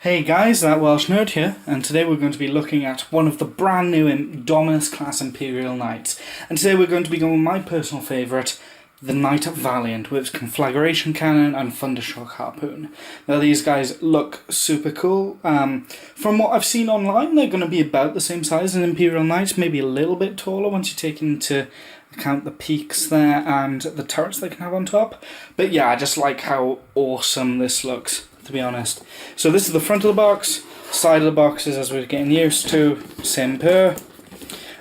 Hey guys, that Welsh Nerd here, and today we're going to be looking at one of the brand new Dominus class Imperial Knights. And today we're going to be going with my personal favourite, the Knight Valiant, with its conflagration cannon and Thundercoil Harpoon. Now these guys look super cool. From what I've seen online, they're going to be about the same size as Imperial Knights, maybe a little bit taller once you take into account the peaks there and the turrets they can have on top. But yeah, I just like how awesome this looks, to be honest. So this is the front of the box. Side of the box is as we're getting used to, same per.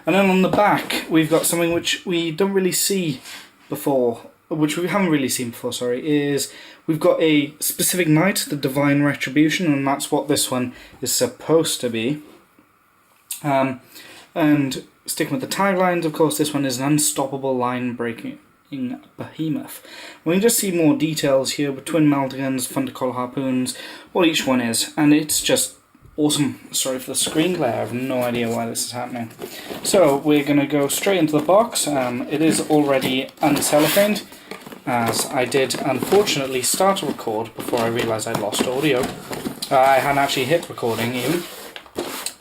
And then on the back we've got something which we don't really see before, which we haven't really seen before, sorry, is we've got a specific knight, the Divine Retribution, and that's what this one is supposed to be. And sticking with the taglines, of course, this one is an unstoppable line-breaking behemoth. We can just see more details here with twin meltguns, Thundercoil Harpoons, what each one is, and it's just awesome. Sorry for the screen glare, I have no idea why this is happening. So we're going to go straight into the box. It is already uncellophaned, as I did unfortunately start to record before I realised I'd lost audio. I hadn't actually hit recording even.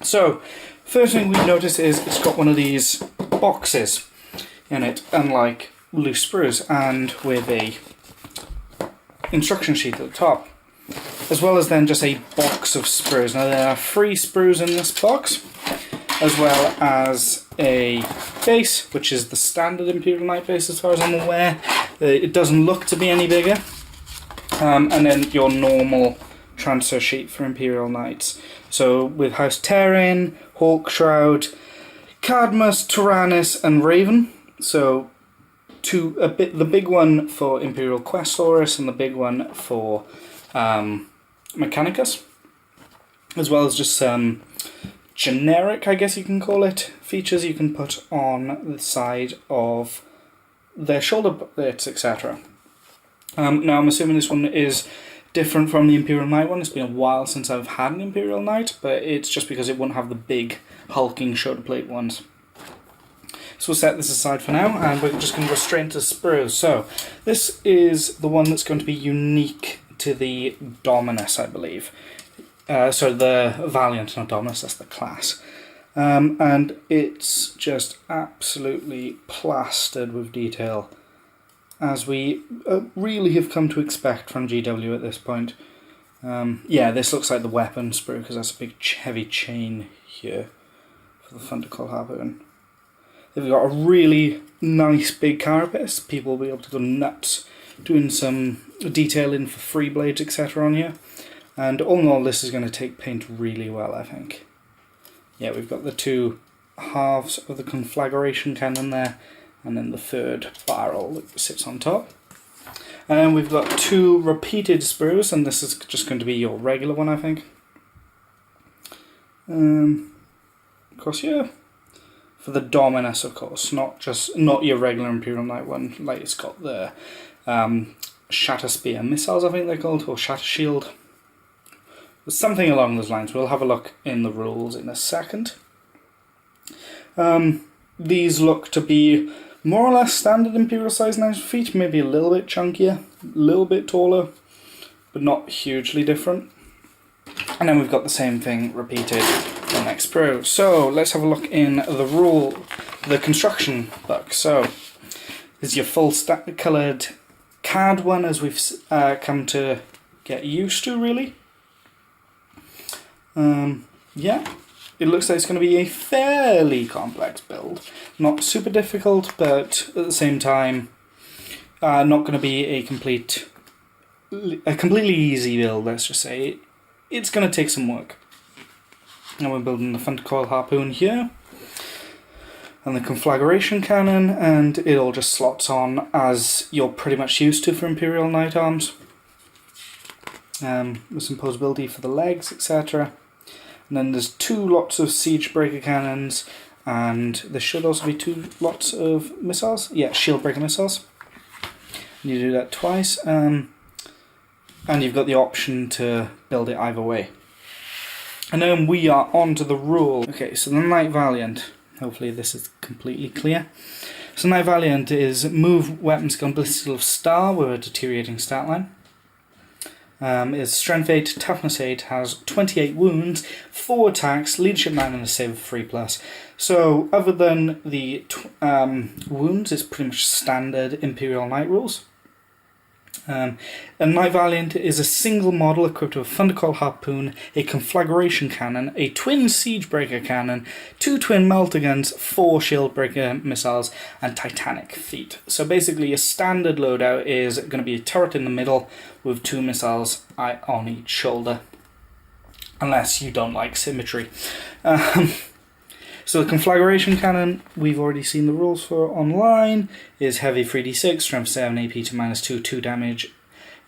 So first thing we notice is it's got one of these boxes in it, unlike loose sprues, and with a instruction sheet at the top, as well as then just a box of sprues. Now there are 3 sprues in this box, as well as a base, which is the standard Imperial Knight base as far as I'm aware. It doesn't look to be any bigger. And then your normal transfer sheet for Imperial Knights. So with House Terran, Hawkshroud, Cadmus, Tyrannus and Raven. So the big one for Imperial Questoris and the big one for Mechanicus, as well as just some generic, I guess you can call it, features you can put on the side of their shoulder bits, etc. Now I'm assuming this one is different from the Imperial Knight one. It's been a while since I've had an Imperial Knight, but it's just because it wouldn't have the big hulking shoulder plate ones. So we'll set this aside for now, and we're just going to go straight into sprues. So this is the one that's going to be unique to the Dominus, I believe. So the Valiant, not Dominus, that's the class. And it's just absolutely plastered with detail, as we really have come to expect from GW at this point. Yeah, this looks like the weapon sprue, because that's a big heavy chain here for the Thundercoil Harpoon. They've got a really nice big carapace. People will be able to go nuts doing some detailing for free blades, etc. on here. And all in all, this is going to take paint really well, I think. Yeah, we've got the 2 halves of the conflagration cannon there, and then the 3rd barrel that sits on top. And then we've got 2 repeated sprues, and this is just going to be your regular one, I think. Of course, yeah. For the Dominus, of course, not your regular Imperial Knight one. Like, it's got the Shatter Spear missiles, I think they're called, or Shatter Shield. Something along those lines. We'll have a look in the rules in a second. These look to be more or less standard Imperial size 9 feet, maybe a little bit chunkier, a little bit taller, but not hugely different. And then we've got the same thing repeated in the next sprue. So let's have a look in the construction book. So this is your full coloured CAD one, as we've come to get used to, really. Yeah, it looks like it's going to be a fairly complex build. Not super difficult, but at the same time, not going to be a completely easy build, let's just say. It's going to take some work. And we're building the Thundercoil Harpoon here, and the conflagration cannon, and it all just slots on as you're pretty much used to for Imperial Knight arms. With some posability for the legs, etc. And then there's 2 lots of siege breaker cannons, and there should also be 2 lots of missiles. Yeah, shield breaker missiles. And you do that twice, and you've got the option to build it either way. And then we are on to the rule. Okay, so the Knight Valiant. Hopefully this is completely clear. So Knight Valiant is move weapon skill ballistical star with a deteriorating stat line. Is Strength 8, Toughness 8, has 28 wounds, 4 attacks, Leadership 9 and a save of 3+. So other than the wounds, it's pretty much standard Imperial Knight rules. A Knight Valiant is a single model equipped with a Thundercoil Harpoon, a conflagration cannon, a twin Siegebreaker cannon, 2 twin melter guns, 4 shieldbreaker missiles, and titanic feet. So basically a standard loadout is going to be a turret in the middle with 2 missiles on each shoulder, unless you don't like symmetry. So the conflagration cannon, we've already seen the rules for online, is heavy 3d6, strength 7, AP to -2, 2 damage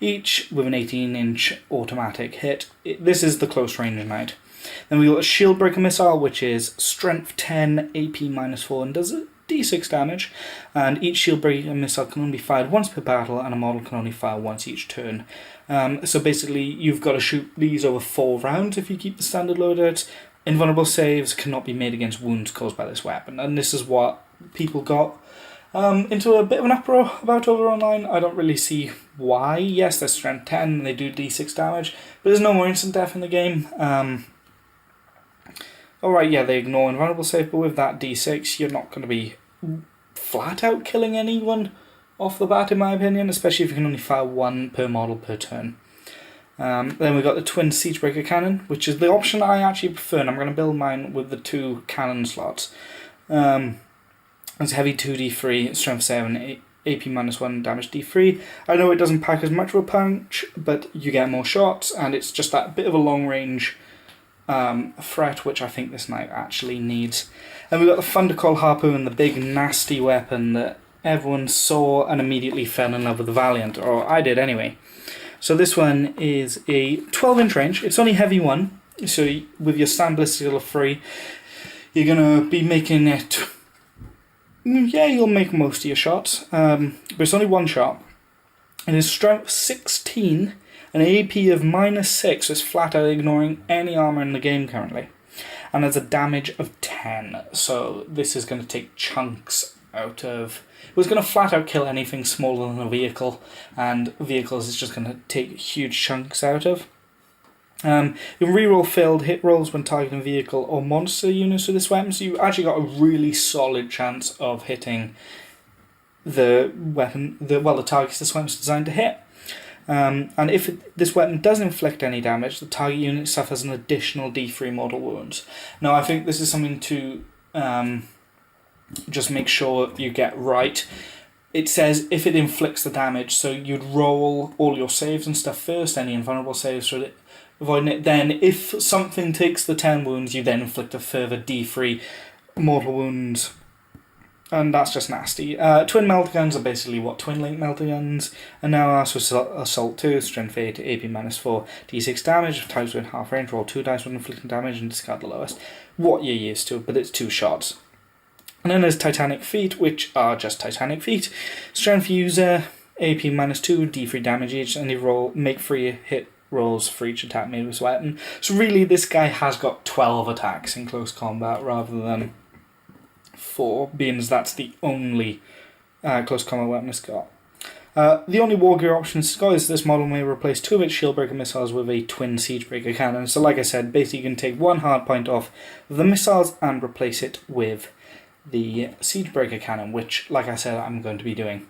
each, with an 18-inch automatic hit. This is the close range knight. Then we've got a shieldbreaker missile, which is strength 10, AP -4, and does d6 damage. And each shieldbreaker missile can only be fired once per battle, and a model can only fire once each turn. So basically, you've got to shoot these over 4 rounds if you keep the standard loadouts. Invulnerable saves cannot be made against wounds caused by this weapon, and this is what people got into a bit of an uproar about over online. I don't really see why. Yes, they're strength 10 and they do d6 damage, but there's no more instant death in the game. Alright, yeah, they ignore invulnerable save, but with that d6, you're not going to be flat out killing anyone off the bat, in my opinion, especially if you can only fire 1 per model per turn. Then we've got the twin Siegebreaker cannon, which is the option I actually prefer, and I'm going to build mine with the 2 cannon slots. It's heavy 2d3, strength 7, AP -1, damage d3. I know it doesn't pack as much of a punch, but you get more shots, and it's just that bit of a long range threat, which I think this knight actually needs. And we've got the Thundercoil Harpoon, the big nasty weapon that everyone saw and immediately fell in love with the Valiant, or I did anyway. So this one is a 12-inch range. It's only heavy 1, so with your stand ballistic of 3, you're going to be making it... Yeah, you'll make most of your shots, but it's only 1 shot. It is strength 16, an AP of -6, so it's flat out ignoring any armor in the game currently. And has a damage of 10, so this is going to take chunks out of... It was going to flat out kill anything smaller than a vehicle, and vehicles is just going to take huge chunks out of. You can reroll failed hit rolls when targeting vehicle or monster units with this weapon, so you actually got a really solid chance of hitting the weapon, the targets this weapon is designed to hit. And if this weapon does inflict any damage, the target unit suffers an additional d3 mortal wounds. Now, I think this is something to just make sure you get right. It says if it inflicts the damage, so you'd roll all your saves and stuff first, any invulnerable saves for it, avoiding it. Then if something takes the 10 wounds, you then inflict a further d3 mortal wounds. And that's just nasty. Twin melter guns are basically what twin link melter guns, and now also assault 2, strength 8, AP -4, d6 damage, types within half range, roll 2 dice with inflicting damage and discard the lowest. What you're used to, but it's 2 shots. And then there's Titanic Feet, which are just Titanic Feet. Strength user, AP -2, d3 damage each, and you make 3 hit rolls for each attack made with this weapon. So really, this guy has got 12 attacks in close combat rather than 4, being as that's the only close combat weapon it's got. The only war gear option it's got is this model may replace 2 of its shieldbreaker missiles with a twin siegebreaker cannon. So like I said, basically you can take 1 hard point off the missiles and replace it with the siegebreaker cannon, which, like I said, I'm going to be doing.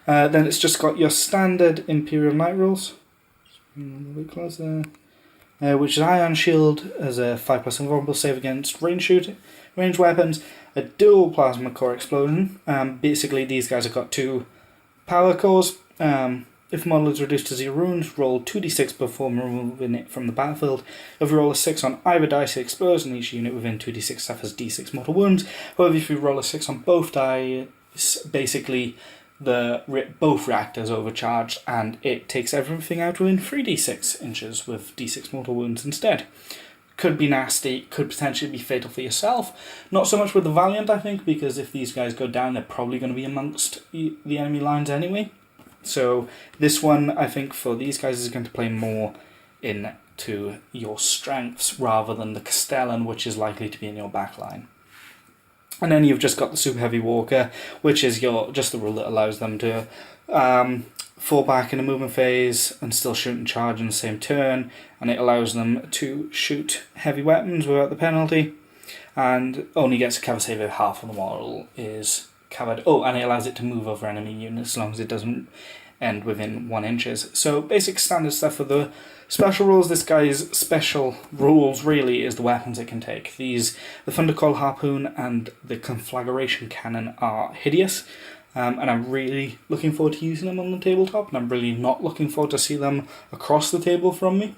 Then it's just got your standard Imperial Knight rules, a little bit closer, which is Ion Shield as a 5+ invulnerable save against range weapons, a dual plasma core explosion. Basically, these guys have got 2 power cores. If model is reduced to 0 wounds, roll 2d6 before removing it from the battlefield. If you roll a 6 on either dice, it explodes, and each unit within 2d6 suffers d6 mortal wounds. However, if you roll a 6 on both dice, basically both reactors overcharged, and it takes everything out within 3d6 inches with d6 mortal wounds instead. Could be nasty, could potentially be fatal for yourself. Not so much with the Valiant, I think, because if these guys go down, they're probably going to be amongst the enemy lines anyway. So this one, I think, for these guys is going to play more into your strengths rather than the Castellan, which is likely to be in your backline. And then you've just got the Super Heavy Walker, which is just the rule that allows them to fall back in a movement phase and still shoot and charge in the same turn, and it allows them to shoot heavy weapons without the penalty, and only gets a cover save if half of the model is covered. Oh, and it allows it to move over enemy units as long as it doesn't end within 1 inches. So basic standard stuff for the special rules. This guy's special rules really is the weapons it can take. The Thundercoil Harpoon and the conflagration cannon are hideous. And I'm really looking forward to using them on the tabletop, and I'm really not looking forward to see them across the table from me.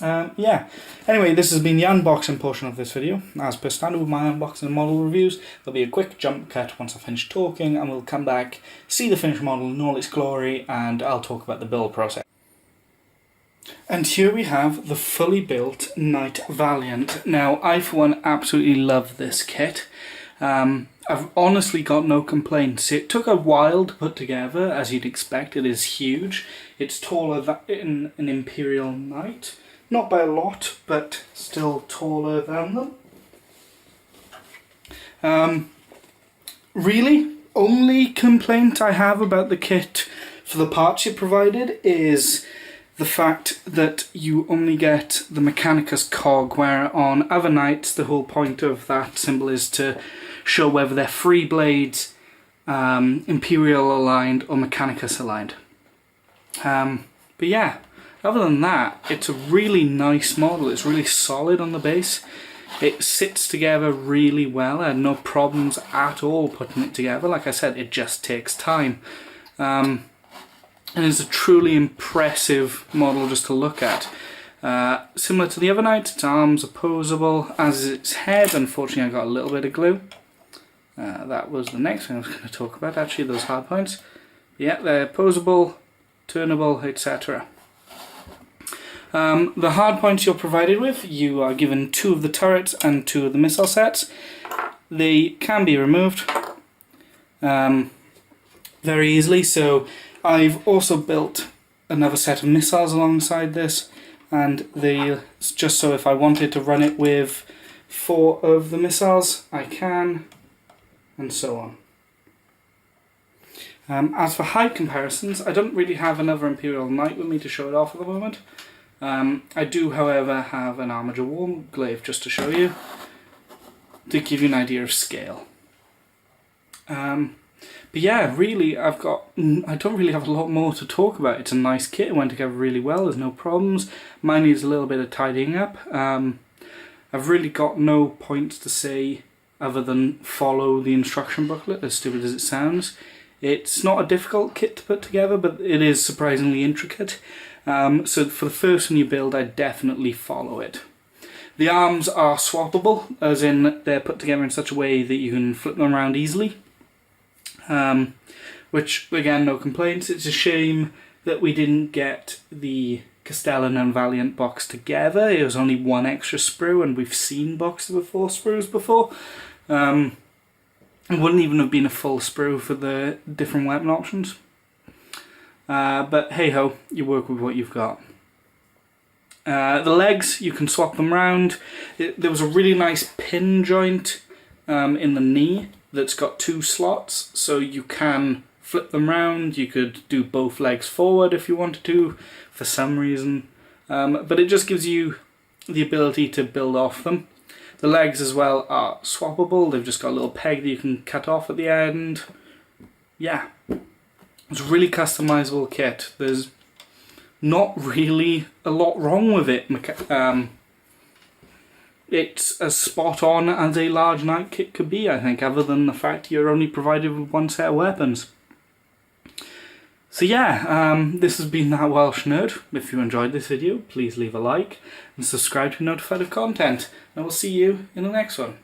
Yeah. Anyway, this has been the unboxing portion of this video. As per standard with my unboxing and model reviews, there'll be a quick jump cut once I finish talking, and we'll come back, see the finished model in all its glory, and I'll talk about the build process. And here we have the fully built Knight Valiant. Now, I for one absolutely love this kit. I've honestly got no complaints. It took a while to put together, as you'd expect. It is huge. It's taller than an Imperial Knight. Not by a lot, but still taller than them. Really, only complaint I have about the kit for the parts it provided is the fact that you only get the Mechanicus cog, where on other knights the whole point of that symbol is to show whether they're free blades, Imperial aligned or Mechanicus aligned. But yeah, other than that, it's a really nice model. It's really solid on the base. It sits together really well. I had no problems at all putting it together. Like I said, it just takes time. And it's a truly impressive model just to look at. Similar to the other knight, its arms are posable, as is its head. Unfortunately, I got a little bit of glue. That was the next thing I was going to talk about, actually, those hard points. Yeah, they're posable, turnable, etc. The hard points you're provided with, you are given 2 of the turrets and 2 of the missile sets. They can be removed very easily, so I've also built another set of missiles alongside this, and they just so if I wanted to run it with 4 of the missiles, I can, and so on. As for height comparisons, I don't really have another Imperial Knight with me to show it off at the moment. I do, however, have an Armiger Warglaive just to show you, to give you an idea of scale. But yeah, really, I don't really have a lot more to talk about. It's a nice kit, it went together really well, there's no problems. Mine needs a little bit of tidying up. I've really got no points to say other than follow the instruction booklet, as stupid as it sounds. It's not a difficult kit to put together, but it is surprisingly intricate. So for the first one you build, I'd definitely follow it. The arms are swappable, as in they're put together in such a way that you can flip them around easily. Which, again, no complaints. It's a shame that we didn't get the Castellan and Valiant box together. It was only 1 extra sprue, and we've seen boxes with 4 sprues before. It wouldn't even have been a full sprue for the different weapon options. But hey ho, you work with what you've got. The legs, you can swap them round. There was a really nice pin joint in the knee that's got 2 slots, so you can flip them round. You could do both legs forward if you wanted to, for some reason. But it just gives you the ability to build off them. The legs as well are swappable. They've just got a little peg that you can cut off at the end. Yeah, it's a really customizable kit. There's not really a lot wrong with it. It's as spot on as a large knight kit could be, I think, other than the fact you're only provided with 1 set of weapons. So yeah, this has been That Welsh Nerd. If you enjoyed this video, please leave a like and subscribe to be notified of content. And we'll see you in the next one.